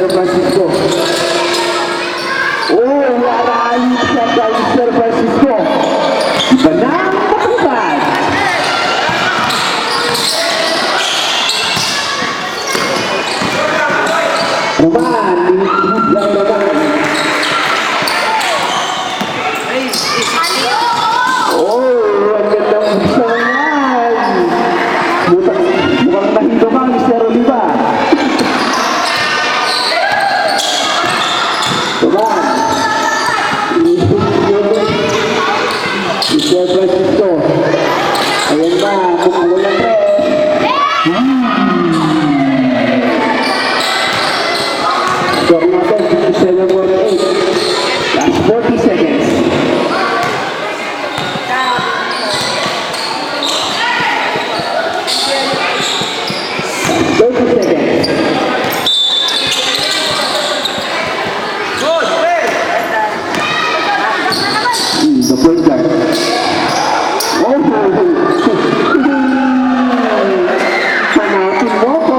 Mr. Francisco. Oh, naraalit siya kay Mr. Francisco. Iba na ang matangkad. Roman, hinihigay Roman. Oh, ang gandang bisa yan. Mukhang nahilo ka, Mr. Oliva. Roman. Mr. Francisco. Ayan ba, kung wala pre. Score natin, 57-48. Last 40 seconds. The point guard. Oh, panatin mo ko.